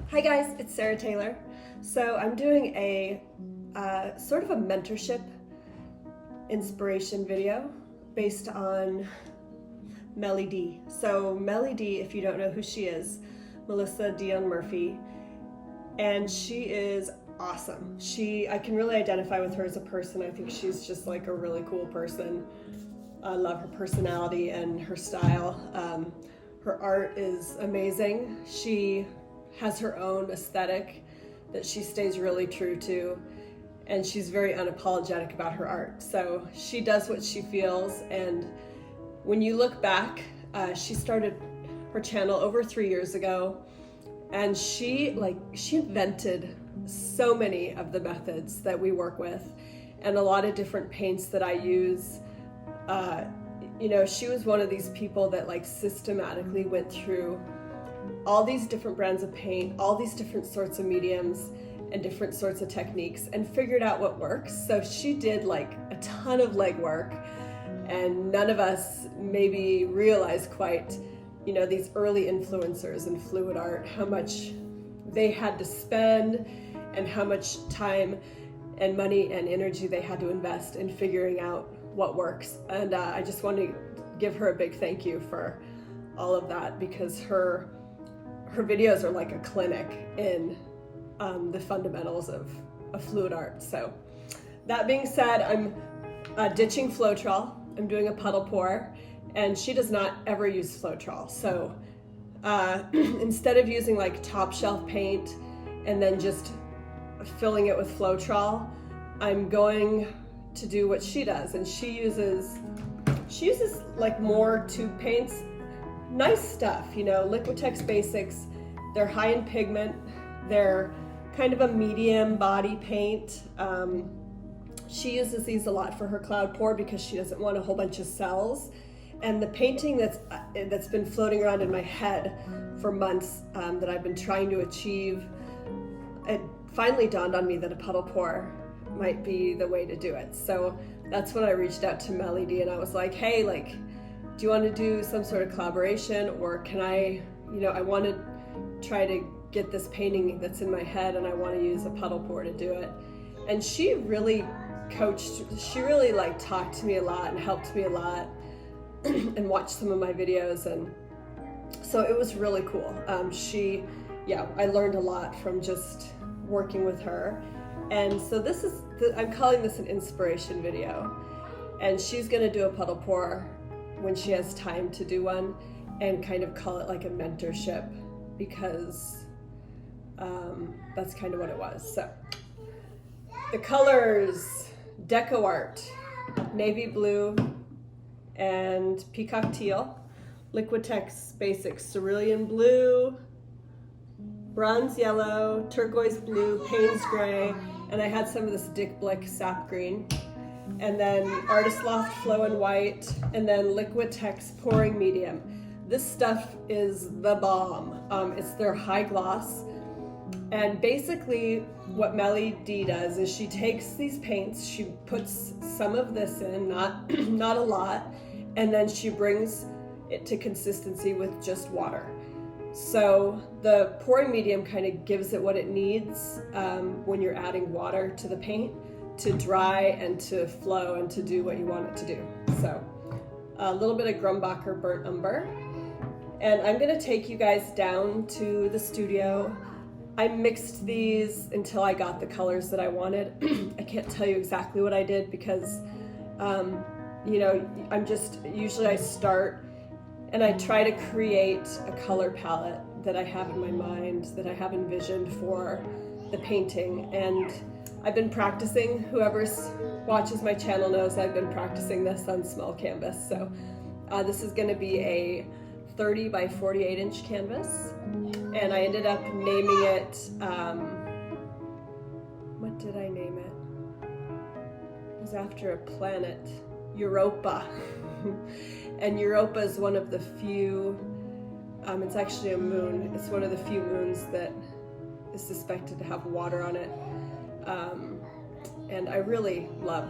Hi guys, it's Sarah Taylor. So I'm doing a sort of a mentorship inspiration video based on MelyD. So MelyD, if you don't know who she is, Melissa Dion Murphy, and she is awesome. I can really identify with her as a person. I think she's just like a really cool person. I love her personality and her style. Her art is amazing. She has her own aesthetic that she stays really true to, and she's very unapologetic about her art. So she does what she feels, and when you look back, she started her channel over 3 years ago, and she invented so many of the methods that we work with and a lot of different paints that I use. She was one of these people that systematically went through all these different brands of paint, all these different sorts of mediums and different sorts of techniques, and figured out what works. So she did a ton of legwork, and none of us maybe realized quite, these early influencers in fluid art, how much they had to spend and how much time and money and energy they had to invest in figuring out what works. And I just want to give her a big thank you for all of that, because her videos are like a clinic in the fundamentals of fluid art. So that being said, I'm ditching Floetrol. I'm doing a puddle pour, and she does not ever use Floetrol. So instead of using top shelf paint and then just filling it with Floetrol, I'm going to do what she does, and she uses more tube paints. Nice stuff, Liquitex Basics. They're high in pigment. They're kind of a medium body paint. She uses these a lot for her cloud pour because she doesn't want a whole bunch of cells. And the painting that's been floating around in my head for months, that I've been trying to achieve, it finally dawned on me that a puddle pour might be the way to do it. So that's when I reached out to MelyD, and I was like, hey, do you want to do some sort of collaboration, or can I want to try to get this painting that's in my head, and I want to use a puddle pour to do it. And she really talked to me a lot and helped me a lot and watched some of my videos, and so it was really cool. I learned a lot from just working with her. And so I'm calling this an inspiration video, and she's gonna do a puddle pour when she has time to do one, and kind of call it like a mentorship, because that's kind of what it was. So the colors: Deco Art, navy blue and peacock teal, Liquitex Basics cerulean blue, bronze yellow, turquoise blue, Payne's gray, and I had some of this Dick Blick sap green, and then Artist Loft Flow and White, and then Liquitex Pouring Medium. This stuff is the bomb. It's their high gloss, and basically what MelyD does is she takes these paints, she puts some of this in, not a lot, and then she brings it to consistency with just water. So the pouring medium kind of gives it what it needs when you're adding water to the paint to dry and to flow and to do what you want it to do. So a little bit of Grumbacher Burnt Umber. And I'm gonna take you guys down to the studio. I mixed these until I got the colors that I wanted. I can't tell you exactly what I did because, usually I start and I try to create a color palette that I have in my mind, that I have envisioned for the painting. And I've been practicing. Whoever watches my channel knows I've been practicing this on small canvas. So this is gonna be a 30 by 48 inch canvas. And I ended up naming it, what did I name it? It was after a planet, Europa. And Europa is one of the few, it's actually a moon, it's one of the few moons that is suspected to have water on it. And I really love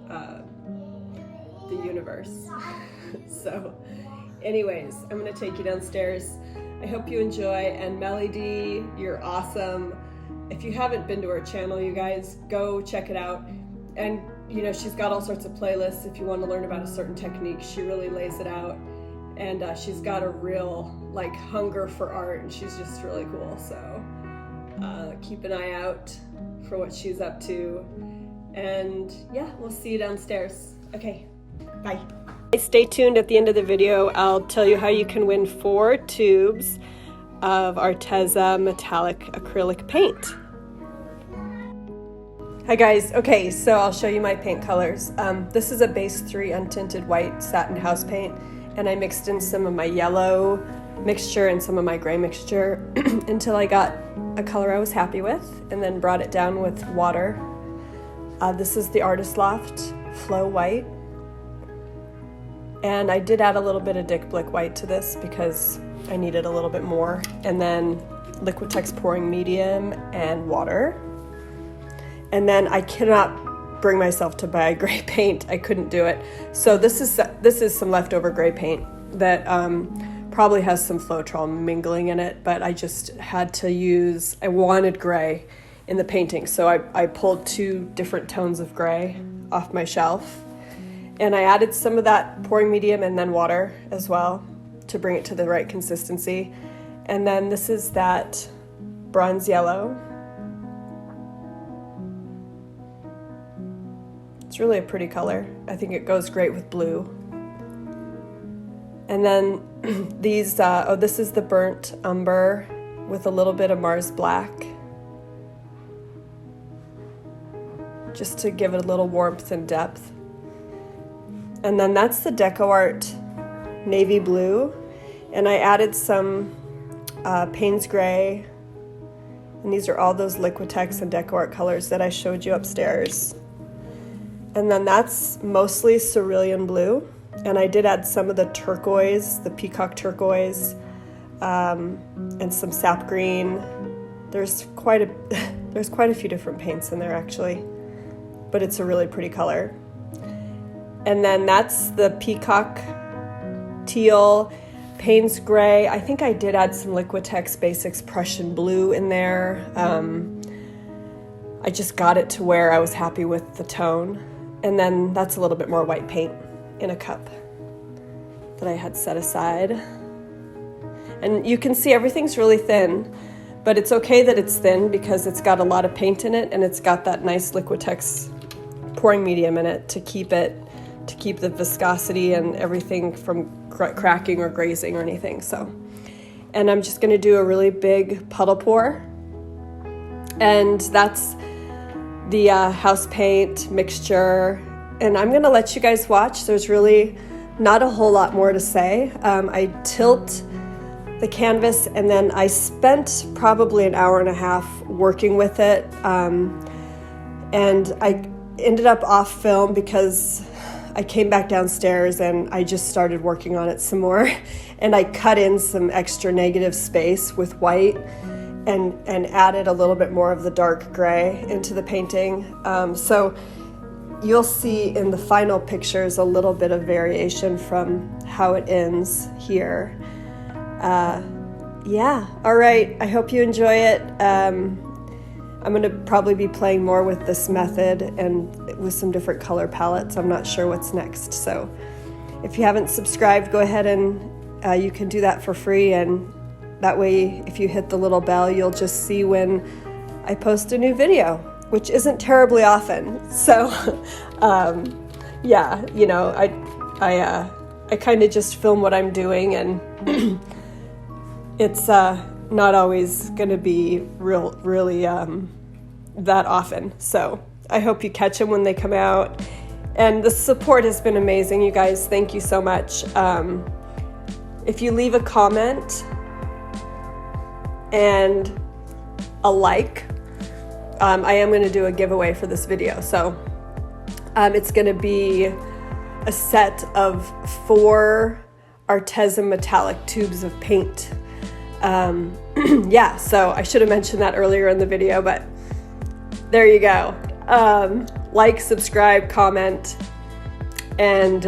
the universe. So Anyways, I'm gonna take you downstairs. I hope you enjoy, and MelyD, you're awesome. If you haven't been to her channel, you guys, go check it out. And you know, she's got all sorts of playlists. If you want to learn about a certain technique, she really lays it out. And she's got a real like hunger for art, and she's just really cool. So keep an eye out for what she's up to. And yeah, we'll see you downstairs. Okay, bye. Stay tuned at the end of the video. I'll tell you how you can win 4 tubes of Arteza metallic acrylic paint. Hi guys, okay, so I'll show you my paint colors. This is a base 3 untinted white satin house paint, and I mixed in some of my yellow mixture and some of my gray mixture until I got a color I was happy with, and then brought it down with water. This is the Artist Loft Flow White. And I did add a little bit of Dick Blick white to this because I needed a little bit more. And then Liquitex pouring medium and water. And then I cannot bring myself to buy gray paint. I couldn't do it. So this is some leftover gray paint that probably has some Floetrol mingling in it, but I just had to use, I wanted gray in the painting. So I pulled 2 different tones of gray off my shelf. And I added some of that pouring medium and then water as well to bring it to the right consistency. And then this is that bronze yellow. It's really a pretty color. I think it goes great with blue. And then these, this is the burnt umber with a little bit of Mars black, just to give it a little warmth and depth. And then that's the Deco Art navy blue, and I added some Payne's gray, and these are all those Liquitex and Deco Art colors that I showed you upstairs. And then that's mostly cerulean blue, and I did add some of the turquoise, the peacock turquoise, and some sap green. There's quite a few different paints in there actually, but it's a really pretty color. And then that's the peacock teal, Payne's gray. I think I did add some Liquitex Basics Prussian blue in there. I just got it to where I was happy with the tone. And then that's a little bit more white paint in a cup that I had set aside. And you can see everything's really thin, but it's okay that it's thin because it's got a lot of paint in it, and it's got that nice Liquitex pouring medium in it to keep the viscosity and everything from cracking or grazing or anything. So, and I'm just going to do a really big puddle pour, and that's the house paint mixture, and I'm going to let you guys watch. There's really not a whole lot more to say. I tilt the canvas, and then I spent probably an hour and a half working with it, and I ended up off film because I came back downstairs and I just started working on it some more, and I cut in some extra negative space with white and added a little bit more of the dark gray into the painting. So you'll see in the final pictures a little bit of variation from how it ends here. Yeah, all right, I hope you enjoy it. I'm going to probably be playing more with this method and with some different color palettes. I'm not sure what's next. So if you haven't subscribed, go ahead and you can do that for free. And that way, if you hit the little bell, you'll just see when I post a new video, which isn't terribly often. So yeah, you know, I kind of just film what I'm doing, and it's not always going to be really that often. So I hope you catch them when they come out. And the support has been amazing, you guys. Thank you so much. If you leave a comment and a like, I am going to do a giveaway for this video. So it's going to be a set of 4 Arteza metallic tubes of paint. Yeah, so I should have mentioned that earlier in the video, but there you go. Like, subscribe, comment, and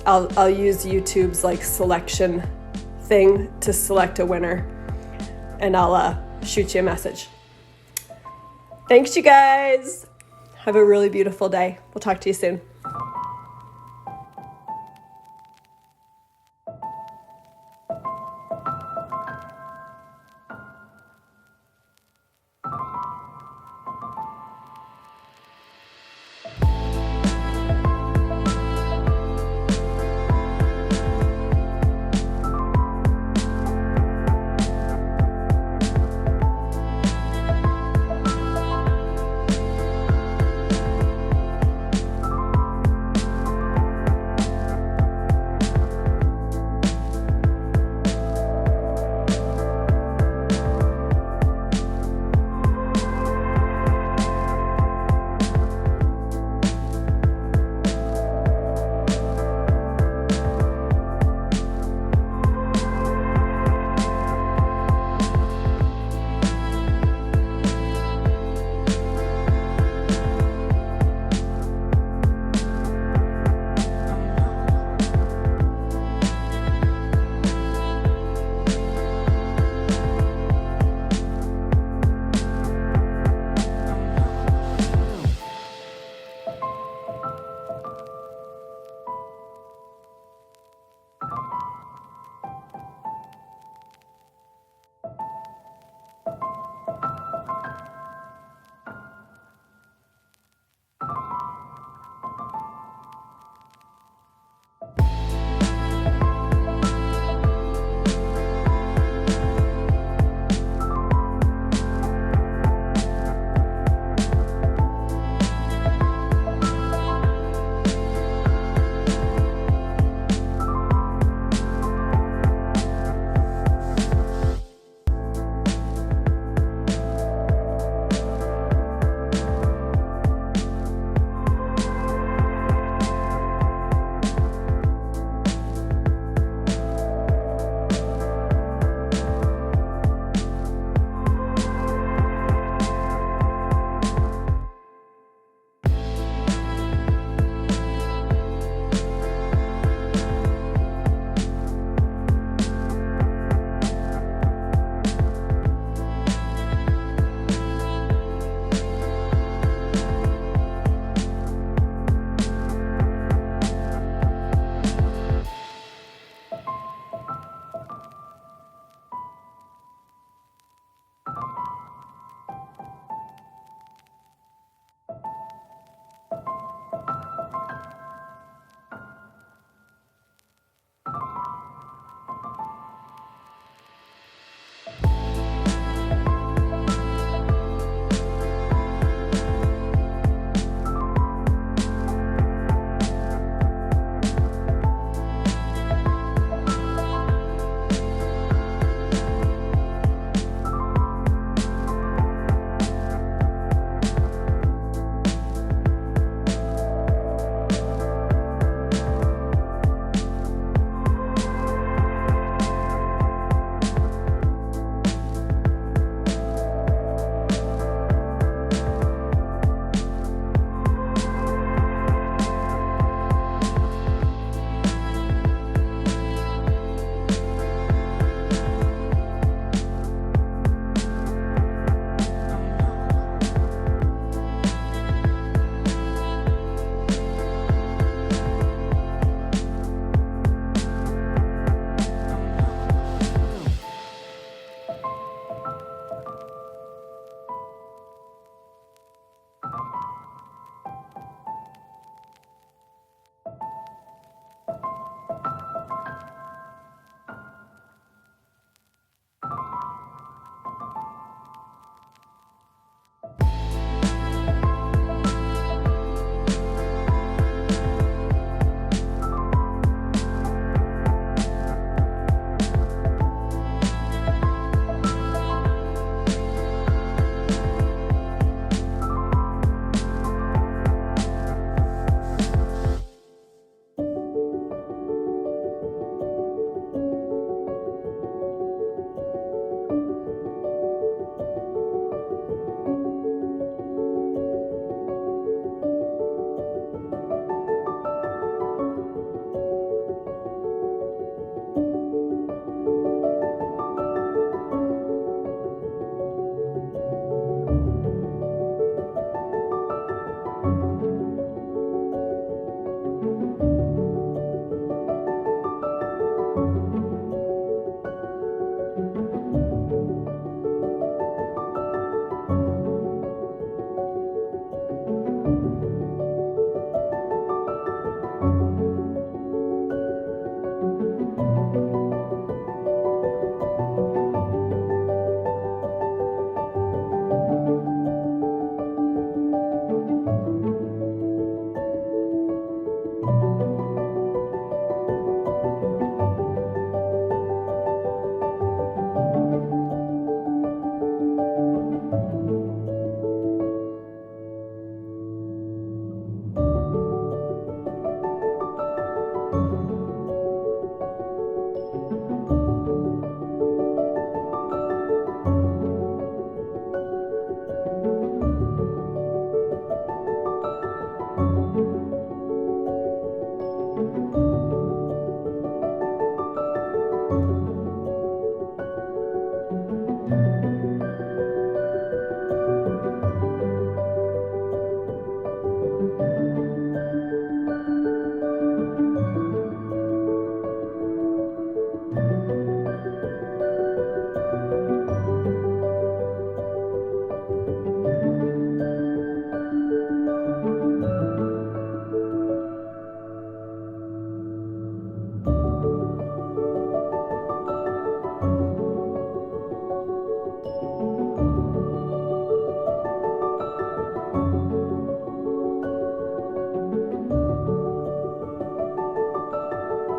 I'll use YouTube's like selection thing to select a winner, and I'll shoot you a message. Thanks, you guys. Have a really beautiful day. We'll talk to you soon.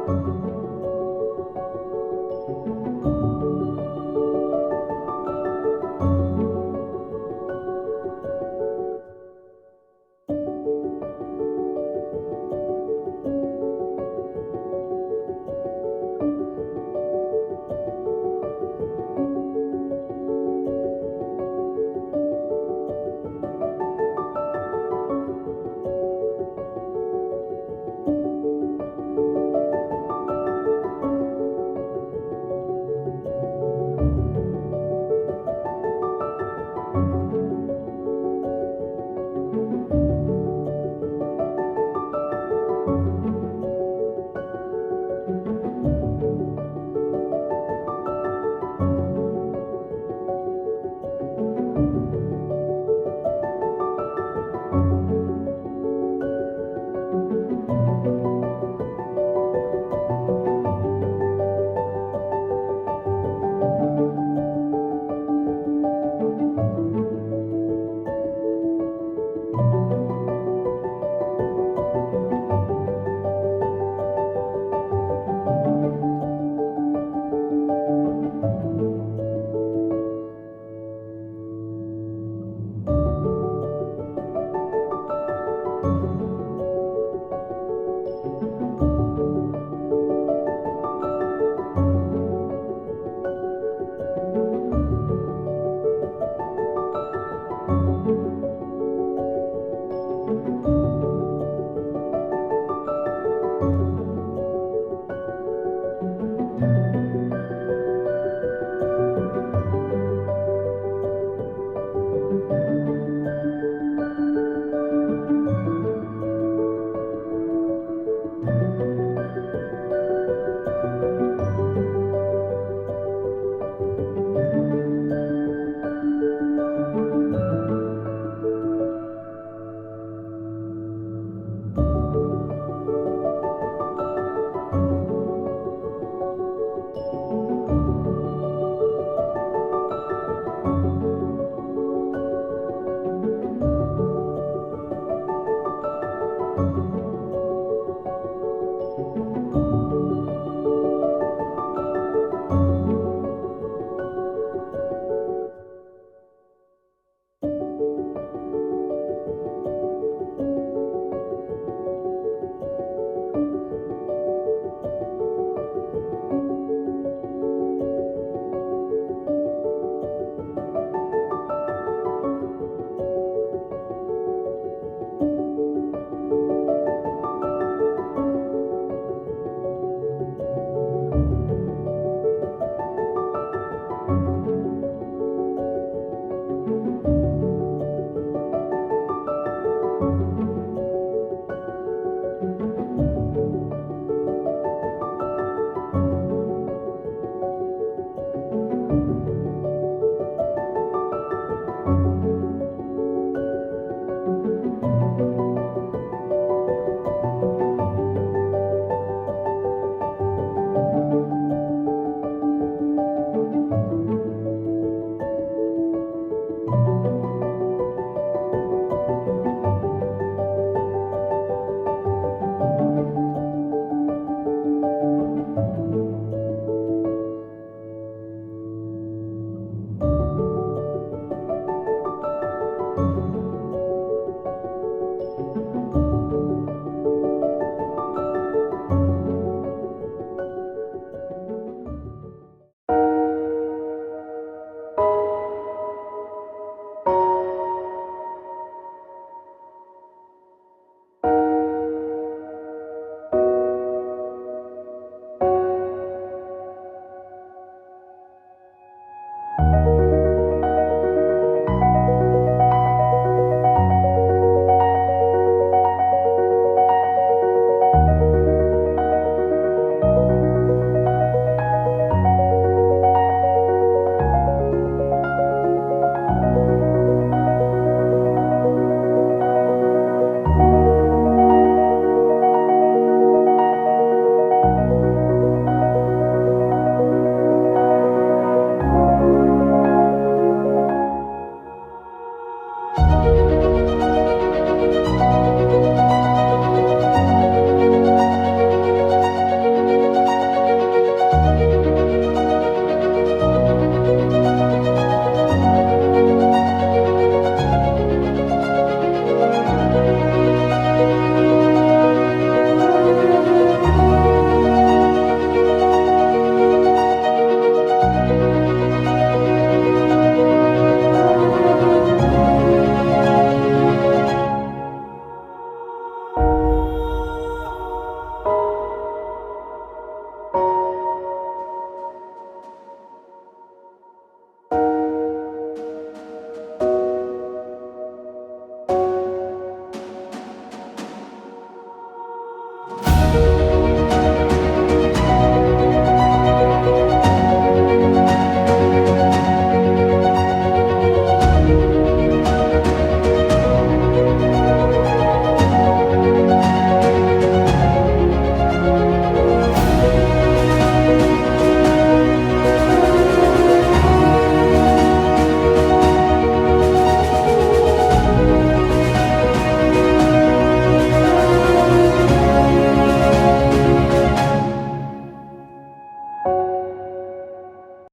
you.